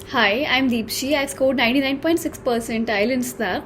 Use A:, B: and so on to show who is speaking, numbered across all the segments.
A: Hi, I'm DIPSHI. I scored 99.6 percentile in SNAP.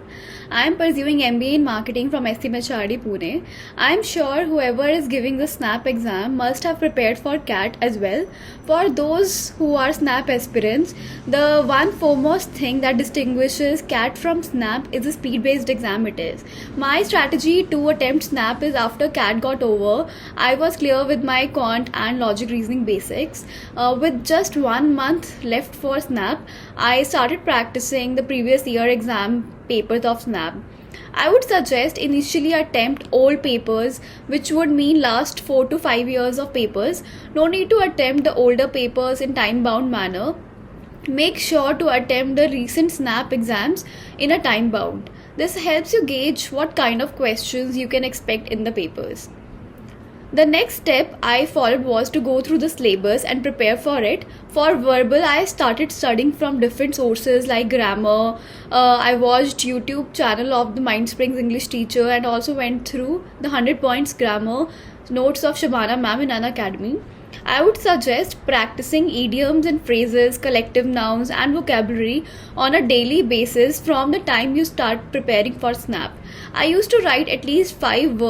A: I'm pursuing MBA in marketing from SMHRD Pune. I'm sure whoever is giving the SNAP exam must have prepared for CAT as well. For those who are SNAP aspirants, the one foremost thing that distinguishes CAT from SNAP is the speed-based exam it is. My strategy to attempt SNAP is after CAT got over, I was clear with my quant and logic reasoning basics. With just 1 month left for SNAP, I started practicing the previous year exam papers of SNAP. I would suggest initially attempt old papers, which would mean last 4 to 5 years of papers. No need to attempt the older papers in time-bound manner. Make sure to attempt the recent SNAP exams in a time bound. This helps you gauge what kind of questions you can expect in the papers. The next step I followed was to go through the syllabus and prepare for it. For verbal, I started studying from different sources like grammar. I watched YouTube channel of the Mindsprings English teacher and also went through the 100 points grammar notes of Shabana ma'am in Unacademy. I would suggest practicing idioms and phrases, collective nouns and vocabulary on a daily basis from the time you start preparing for SNAP. I used to write at least 5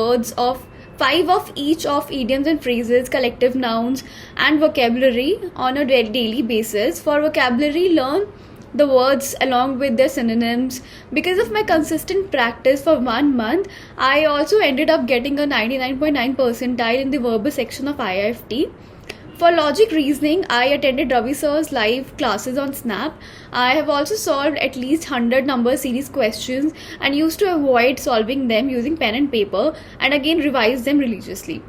A: of each of idioms and phrases, collective nouns and vocabulary on a daily basis. For vocabulary, learn the words along with their synonyms. Because of my consistent practice for 1 month, I also ended up getting a 99.9 percentile in the verbal section of IIFT. For logic reasoning, I attended Ravi sir's live classes on SNAP. I have also solved at least 100 number series questions and used to avoid solving them using pen and paper and again revise them religiously.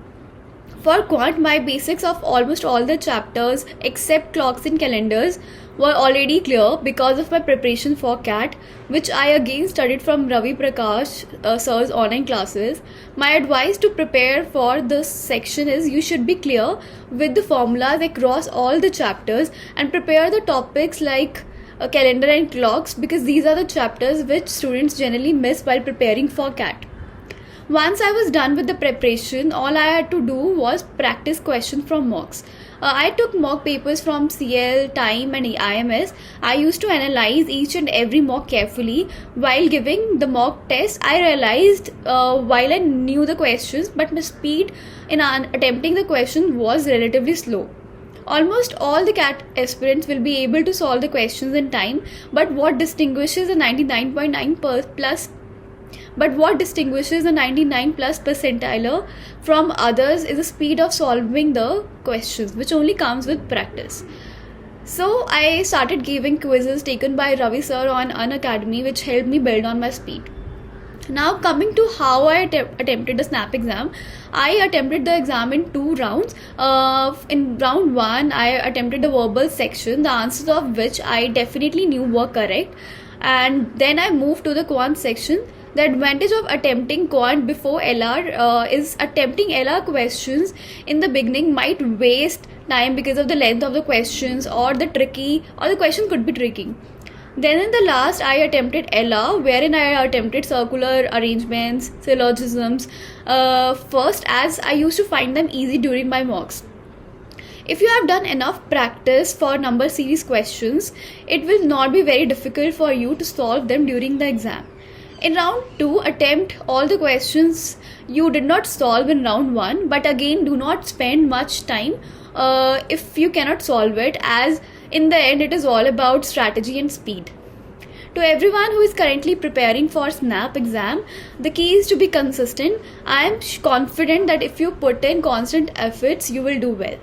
A: For Quant, my basics of almost all the chapters except clocks and calendars were already clear because of my preparation for CAT, which I again studied from Ravi Prakash sir's online classes. My advice to prepare for this section is you should be clear with the formulas across all the chapters and prepare the topics like calendar and clocks because these are the chapters which students generally miss while preparing for CAT. Once I was done with the preparation, all I had to do was practice questions from mocks. I took mock papers from CL, Time and IMS. I used to analyze each and every mock carefully. While giving the mock test, I realized while I knew the questions, but my speed in attempting the question was relatively slow. Almost all the CAT aspirants will be able to solve the questions in time, but what distinguishes a 99.9 plus percentile from others is the speed of solving the questions, which only comes with practice. So I started giving quizzes taken by Ravi sir on Unacademy, which helped me build on my speed. Now coming to how I attempted the SNAP exam, I attempted the exam in 2 rounds. In round 1, I attempted the verbal section, the answers of which I definitely knew were correct. And then I moved to the quant section. The advantage of attempting quant before LR is attempting LR questions in the beginning might waste time because of the length of the questions or the question could be tricky. Then in the last, I attempted LR, wherein I attempted circular arrangements, syllogisms first, as I used to find them easy during my mocks. If you have done enough practice for number series questions, it will not be very difficult for you to solve them during the exam. In round 2, attempt all the questions you did not solve in round 1, but again do not spend much time if you cannot solve it, as in the end it is all about strategy and speed. To everyone who is currently preparing for SNAP exam, the key is to be consistent. I am confident that if you put in constant efforts, you will do well.